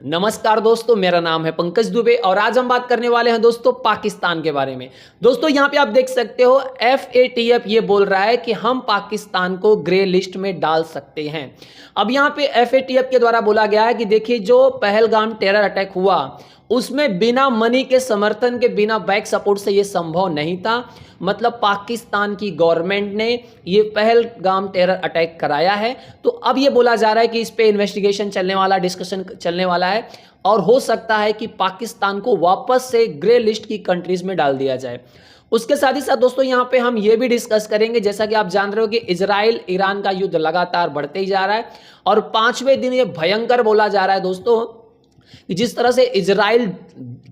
नमस्कार दोस्तों, मेरा नाम है पंकज दुबे और आज हम बात करने वाले हैं दोस्तों पाकिस्तान के बारे में। दोस्तों यहाँ पे आप देख सकते हो FATF ये बोल रहा है कि हम पाकिस्तान को ग्रे लिस्ट में डाल सकते हैं। अब यहाँ पे FATF के द्वारा बोला गया है कि देखिए जो पहलगाम टेरर अटैक हुआ उसमें बिना मनी के समर्थन के, बिना बैक सपोर्ट से ये संभव नहीं था। मतलब पाकिस्तान की गवर्नमेंट ने ये पहलगाम टेरर अटैक कराया है। तो अब ये बोला जा रहा है कि इस पे इन्वेस्टिगेशन चलने वाला, डिस्कशन चलने वाला है और हो सकता है कि पाकिस्तान को वापस से ग्रे लिस्ट की कंट्रीज में डाल दिया जाए। उसके साथ ही साथ दोस्तों यहाँ पे हम ये भी डिस्कस करेंगे, जैसा कि आप जान रहे हो कि इजराइल ईरान का युद्ध लगातार बढ़ते ही जा रहा है और 5वें दिन ये भयंकर बोला जा रहा है दोस्तों कि जिस तरह से इजराइल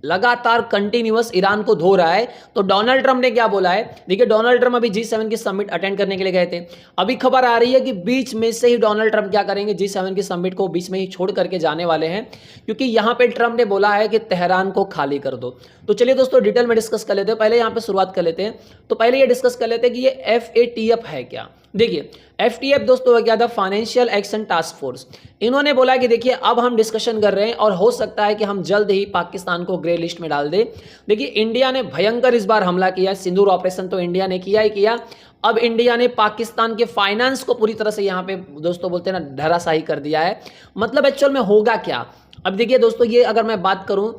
लगातार कंटिन्यूअस ईरान को धो रहा है। तो डोनाल्ड ट्रंप ने क्या बोला है, देखिए डोनाल्ड ट्रंप अभी G7 की समिट अटेंड करने के लिए गए थे। अभी खबर आ रही है कि बीच में से ही डोनाल्ड ट्रंप क्या करेंगे, G7 की समिट को बीच में ही छोड़ करके जाने वाले हैं, क्योंकि यहां पे ट्रंप ने बोला है कि तेहरान को खाली कर दो। तो चलिए दोस्तों डिटेल में डिस्कस कर लेते हैं। पहले यहां पे शुरुआत कर लेते हैं। तो पहले ये डिस्कस कर लेते हैं कि ये FATF है क्या। देखिए FATF दोस्तों क्या था, फाइनेंशियल एक्शन टास्क फोर्स। इन्होंने बोला कि देखिए अब हम डिस्कशन कर रहे हैं और हो सकता है कि हम जल्द ही पाकिस्तान को ग्रे लिस्ट में डाल दें। देखिए इंडिया ने भयंकर इस बार हमला किया, सिंदूर ऑपरेशन तो इंडिया ने किया ही किया। अब इंडिया ने पाकिस्तान के फाइनेंस को पूरी तरह से यहाँ पे दोस्तों बोलते हैं ना धराशायी कर दिया है। मतलब एक्चुअल में होगा क्या, अब देखिए दोस्तों ये अगर मैं बात करूं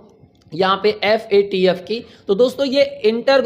यहाँ पे FATF की, तो दोस्तों ये इंटर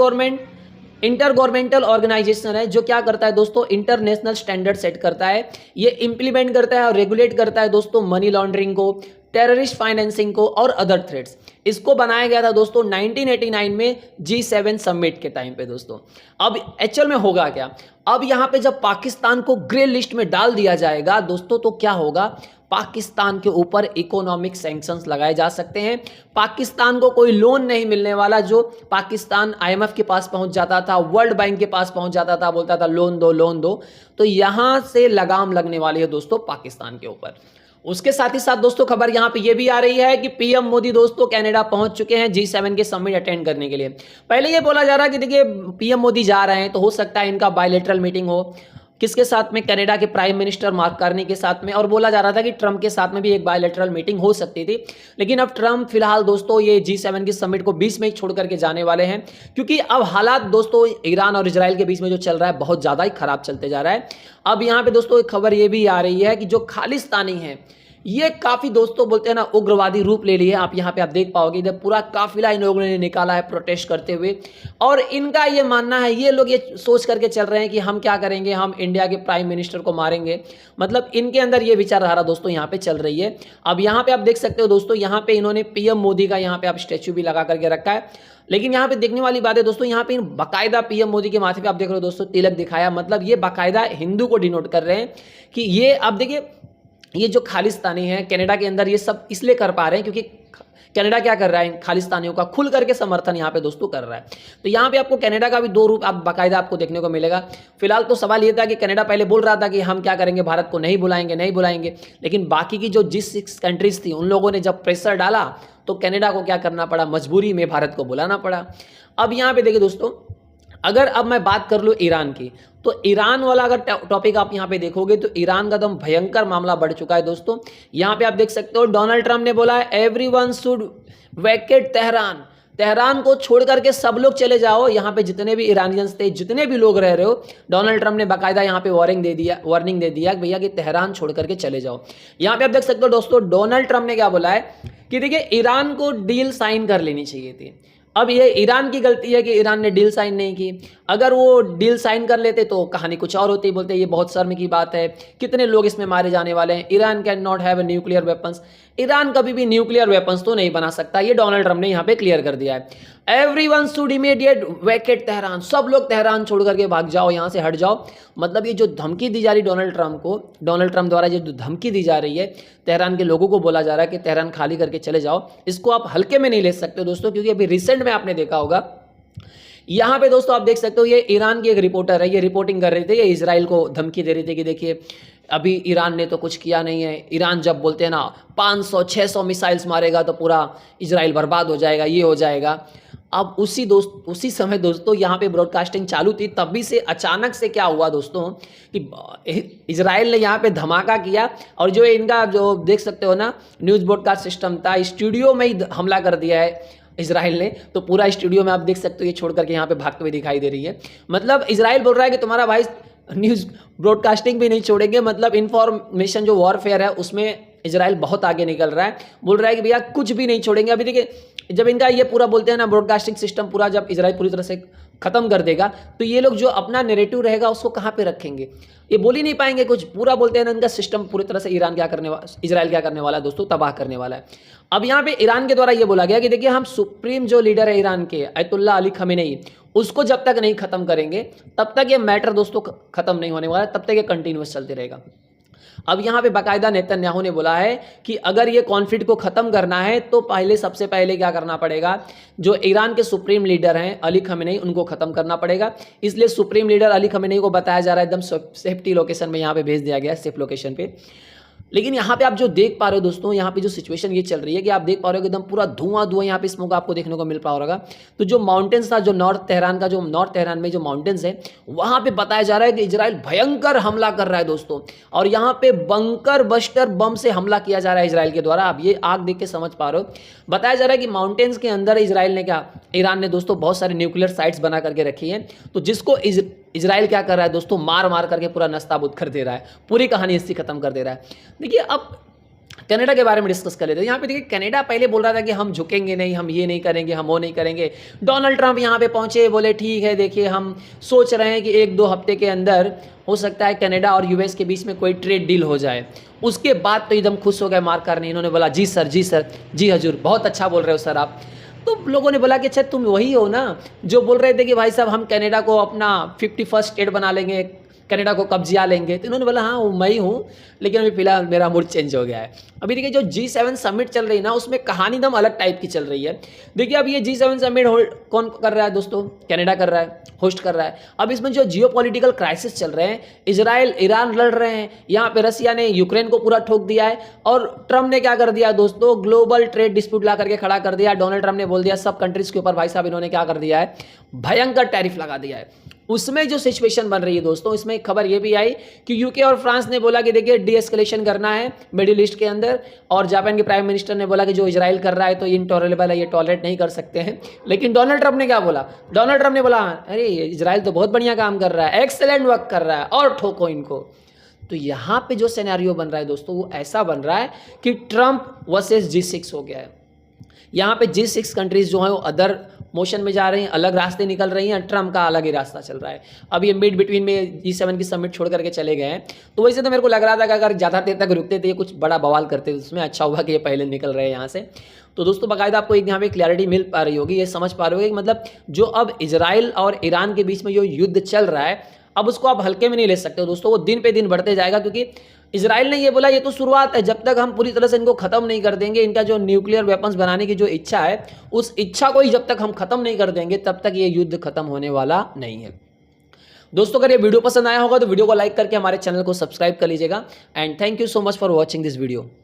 गवर्नमेंटल ऑर्गेनाइजेशन है जो क्या करता है दोस्तों, इंटरनेशनल स्टैंडर्ड सेट करता है। ये इंप्लीमेंट करता है और रेगुलेट करता है दोस्तों मनी लॉन्ड्रिंग को, टेररिस्ट फाइनेंसिंग को और अदर थ्रेट्स। इसको बनाया गया था दोस्तों 1989 में G7 समिट के टाइम पे दोस्तों। अब एक्चुअल में होगा क्या, अब यहाँ पे जब पाकिस्तान को ग्रे लिस्ट में डाल दिया जाएगा दोस्तों तो क्या होगा, पाकिस्तान के ऊपर इकोनॉमिक सैंक्शंस लगाए जा सकते हैं। पाकिस्तान को कोई लोन नहीं मिलने वाला। जो पाकिस्तान IMF के पास पहुंच जाता था, वर्ल्ड बैंक के पास पहुंच जाता था, बोलता था लोन दो लोन दो, तो यहां से लगाम लगने वाली है दोस्तों पाकिस्तान के ऊपर। उसके साथ ही साथ दोस्तों खबर यहां पे ये भी आ रही है कि PM मोदी दोस्तों कनाडा पहुंच चुके हैं G7 के समिट अटेंड करने के लिए। पहले ये बोला जा रहा है कि देखिए PM मोदी जा रहे हैं तो हो सकता है इनका बायलैटरल मीटिंग हो, किसके साथ में, कनाडा के प्राइम मिनिस्टर मार्क कार्नी के साथ में, और बोला जा रहा था कि ट्रंप के साथ में भी एक बायलैटरल मीटिंग हो सकती थी। लेकिन अब ट्रंप फिलहाल दोस्तों ये G7 की समिट को बीच में ही छोड़ करके जाने वाले हैं, क्योंकि अब हालात दोस्तों ईरान और इजराइल के बीच में जो चल रहा है बहुत ज़्यादा ही खराब चलते जा रहा है। अब यहाँ पे दोस्तों एक खबर ये भी आ रही है कि जो खालिस्तानी है ये काफी दोस्तों बोलते हैं ना उग्रवादी रूप ले लिए। आप यहाँ पे आप देख पाओगे इधर पूरा काफिला इन लोगों ने निकाला है प्रोटेस्ट करते हुए, और इनका ये मानना है, ये लोग ये सोच करके चल रहे हैं कि हम क्या करेंगे, हम इंडिया के प्राइम मिनिस्टर को मारेंगे। मतलब इनके अंदर ये विचारधारा दोस्तों यहाँ पे चल रही है। अब यहाँ पे आप देख सकते हो दोस्तों, यहाँ पे इन्होंने PM मोदी का यहाँ पे आप स्टैच्यू भी लगा करके रखा है। लेकिन यहाँ पे देखने वाली बात है दोस्तों, यहाँ पे बाकायदा PM मोदी के माथे पे आप देख रहे हो दोस्तों तिलक दिखाया। मतलब ये बाकायदा हिंदू को डिनोट कर रहे हैं कि ये, आप देखिए ये जो खालिस्तानी है कनाडा के अंदर ये सब इसलिए कर पा रहे हैं क्योंकि कनाडा क्या कर रहा है, खालिस्तानियों का खुल करके समर्थन यहाँ पे दोस्तों कर रहा है। तो यहाँ पे आपको कनाडा का भी दो रूप आप बाकायदा आपको देखने को मिलेगा। फिलहाल तो सवाल ये था कि कनाडा पहले बोल रहा था कि हम क्या करेंगे, भारत को नहीं बुलाएंगे नहीं बुलाएंगे, लेकिन बाकी की जो G6 कंट्रीज थी उन लोगों ने जब प्रेशर डाला तो कनाडा को क्या करना पड़ा, मजबूरी में भारत को बुलाना पड़ा। अब यहाँ पे देखिए दोस्तों, अगर अब मैं बात कर लूँ ईरान की, तो ईरान वाला अगर टॉपिक आप यहाँ पे देखोगे तो ईरान का एकदम भयंकर मामला बढ़ चुका है दोस्तों। यहाँ पे आप देख सकते हो डोनाल्ड ट्रंप ने बोला है everyone should Venkat Tehran, Tehran को छोड़ करके सब लोग चले जाओ। यहाँ पे जितने भी ईरानियंस थे, जितने भी लोग रह रहे हो, डोनाल्ड ट्रंप ने बाकायदा यहाँ पे वार्निंग दे दिया कि भैया कि तेहरान छोड़ करके चले जाओ। यहाँ पे आप देख सकते हो दोस्तों डोनाल्ड ट्रंप ने क्या बोला है कि देखिए ईरान को डील साइन कर लेनी चाहिए थी। अब ये ईरान की गलती है कि ईरान ने डील साइन नहीं की। अगर वो डील साइन कर लेते तो कहानी कुछ और होती। बोलते ये बहुत शर्म की बात है, कितने लोग इसमें मारे जाने वाले हैं, Iran can not have nuclear weapons. Iran कभी भी न्यूक्लियर वेपन्स तो नहीं बना सकता, ये डोनाल्ड ट्रंप ने यहाँ पे क्लियर कर दिया है। Everyone should immediate Venkat Tehran, सब लोग तेहरान छोड़ करके भाग जाओ, यहाँ से हट जाओ। मतलब ये जो धमकी दी जा रही डोनाल्ड ट्रंप को, डोनाल्ड ट्रंप द्वारा जो धमकी दी जा रही है तेहरान के लोगों को, बोला जा रहा है कि तेहरान खाली करके चले जाओ, इसको आप हल्के में नहीं ले सकते दोस्तों। क्योंकि अभी रिसेंट में आपने देखा होगा यहाँ पे दोस्तों, आप देख सकते हो ये ईरान की एक रिपोर्टर है, ये रिपोर्टिंग कर रहे थे, ये इजराइल को धमकी दे रहे थे कि देखिए अभी ईरान ने तो कुछ किया नहीं है। ईरान जब बोलते हैं ना 500-600 मिसाइल्स मारेगा तो पूरा इजराइल बर्बाद हो जाएगा, ये हो जाएगा। अब उसी समय दोस्तों यहाँ पे ब्रॉडकास्टिंग चालू थी, तभी से अचानक से क्या हुआ दोस्तों कि इजराइल ने यहाँ पे धमाका किया और जो इनका जो देख सकते हो ना न्यूज़ ब्रॉडकास्ट सिस्टम था, स्टूडियो में ही हमला कर दिया है इजराइल ने। तो पूरा स्टूडियो में आप देख सकते हो ये छोड़ करके यहाँ पे भागते हुए दिखाई दे रही है। मतलब इजराइल बोल रहा है कि तुम्हारा भाई न्यूज़ ब्रॉडकास्टिंग भी नहीं छोड़ेंगे। मतलब इन्फॉर्मेशन जो वॉरफेयर है उसमें इजराइल बहुत आगे निकल रहा है, बोल रहा है कि भैया कुछ भी नहीं छोड़ेंगे। अभी देखिए जब इनका ये पूरा बोलते हैं ना ब्रॉडकास्टिंग सिस्टम पूरा जब इजराइल पूरी तरह से खत्म कर देगा तो ये लोग जो अपना नैरेटिव रहेगा उसको कहाँ पे रखेंगे, ये बोल ही नहीं पाएंगे कुछ। पूरा बोलते हैं ना इनका सिस्टम पूरी तरह से इजराइल क्या करने वाला है दोस्तों, तबाह करने वाला है। अब यहाँ पे ईरान के द्वारा ये बोला गया कि देखिए हम सुप्रीम जो लीडर है ईरान के अयतुल्ला अली खमेनेई, उसको जब तक नहीं खत्म करेंगे तब तक ये मैटर दोस्तों खत्म नहीं होने वाला, तब तक ये कंटिन्यूअस चलते रहेगा। अब यहाँ पे बाकायदा नेतन्याहू ने बोला है कि अगर ये कॉन्फ्लिक्ट को ख़त्म करना है तो सबसे पहले क्या करना पड़ेगा, जो ईरान के सुप्रीम लीडर हैं अली खमेनेई उनको ख़त्म करना पड़ेगा। इसलिए सुप्रीम लीडर अली खमेनेई को बताया जा रहा है एकदम सेफ्टी लोकेशन में यहाँ पे भेज दिया गया है, सेफ लोकेशन पे। लेकिन यहाँ पे आप जो देख पा रहे हो दोस्तों, यहाँ पे जो सिचुएशन ये चल रही है कि आप देख पा रहे हो एकदम पूरा धुआं यहाँ पे स्मोक आपको देखने को मिल पा रहा होगा। तो जो माउंटेन्स था, जो नॉर्थ तेहरान में जो माउंटेन्स है वहाँ पे बताया जा रहा है कि इजराइल भयंकर हमला कर रहा है दोस्तों, और यहाँ पे बंकर बस्टर बम से हमला किया जा रहा है इजराइल के द्वारा। आप ये आग देख के समझ पा रहे हो। बताया जा रहा है कि माउंटेन्स के अंदर ईरान ने दोस्तों बहुत सारे न्यूक्लियर साइट्स बना करके रखी हैं, तो जिसको इजराइल क्या कर रहा है दोस्तों, मार करके पूरा नस्ताबूद कर दे रहा है, पूरी कहानी इससे खत्म कर दे रहा है। देखिए अब कनाडा के बारे में डिस्कस कर लेते हैं। यहाँ पे देखिए कनाडा पहले बोल रहा था कि हम झुकेंगे नहीं, हम ये नहीं करेंगे, हम वो नहीं करेंगे। डोनाल्ड ट्रंप यहाँ पे पहुंचे, बोले ठीक है देखिए हम सोच रहे हैं कि 1-2 हफ्ते के अंदर हो सकता है कनाडा और यूएस के बीच में कोई ट्रेड डील हो जाए। उसके बाद तो एकदम खुश हो गए मार्क कार्नी, इन्होंने बोला जी सर, जी सर, जी हजूर, बहुत अच्छा बोल रहे हो सर आप। तो लोगों ने बोला कि अच्छा तुम वही हो ना जो बोल रहे थे कि भाई साहब हम कनाडा को अपना 51st स्टेट बना लेंगे, कनाडा को कब्जा लेंगे। तो इन्होंने बोला हाँ वो मैं ही हूँ, लेकिन अभी फिलहाल मेरा मूड चेंज हो गया है। अभी देखिए जो G7 समिट चल रही है ना उसमें कहानी एकदम अलग टाइप की चल रही है। देखिए अब ये G7 समिट कौन कर रहा है दोस्तों, कनाडा कर रहा है, होस्ट कर रहा है। अब इसमें जो जियोपॉलिटिकल क्राइसिस चल रहे हैं, इजराइल ईरान लड़ रहे हैं, यहाँ पे रसिया ने यूक्रेन को पूरा ठोक दिया है, और ट्रम्प ने क्या कर दिया दोस्तों, ग्लोबल ट्रेड डिस्प्यूट ला करके खड़ा कर दिया। डोनाल्ड ट्रम्प ने बोल दिया सब कंट्रीज के ऊपर भाई साहब इन्होंने क्या कर दिया है, भयंकर टैरिफ लगा दिया है। उसमें जो सिचुएशन बन रही है दोस्तों, इसमें एक खबर ये भी आई कि यूके और फ्रांस ने बोला कि देखिए डीएस्केलेशन करना है मिडिल ईस्ट के अंदर, और जापान के प्राइम मिनिस्टर ने बोला कि जो इजराइल कर रहा है तो इनटॉलरेबल है, ये टॉलरेट नहीं कर सकते हैं। लेकिन डोनाल्ड ट्रंप ने क्या बोला, डोनाल्ड ट्रंप ने बोला अरे इजराइल तो बहुत बढ़िया काम कर रहा है, एक्सेलेंट वर्क कर रहा है, और ठोको इनको। तो यहाँ पे जो सिनेरियो बन रहा है दोस्तों वो ऐसा बन रहा है कि ट्रंप वर्सेस G6 हो गया है। यहाँ पे G6 कंट्रीज जो हैं वो अदर मोशन में जा रही हैं, अलग रास्ते निकल रही हैं, ट्रम्प का अलग ही रास्ता चल रहा है। अब ये मिड बिटवीन में G7 की समिट छोड़ करके चले गए हैं। तो वैसे तो मेरे को लग रहा था कि अगर ज़्यादा देर तक रुकते तो ये कुछ बड़ा बवाल करते, उसमें अच्छा हुआ कि ये पहले निकल रहे हैं यहाँ से। तो दोस्तों बाकायदा आपको एक यहाँ पे क्लैरिटी मिल पा रही होगी, ये समझ पा रहे होगे कि मतलब जो अब इजराइल और ईरान के बीच में जो युद्ध चल रहा है अब उसको आप हल्के में नहीं ले सकते हो दोस्तों, वो दिन पे दिन बढ़ते जाएगा। क्योंकि इजराइल ने ये बोला ये तो शुरुआत है, जब तक हम पूरी तरह से इनको खत्म नहीं कर देंगे, इनका जो न्यूक्लियर वेपन्स बनाने की जो इच्छा है उस इच्छा को ही जब तक हम खत्म नहीं कर देंगे तब तक ये युद्ध खत्म होने वाला नहीं है। दोस्तों अगर ये वीडियो पसंद आया होगा तो वीडियो को लाइक करके हमारे चैनल को सब्सक्राइब कर लीजिएगा। And thank you so much for watching this video.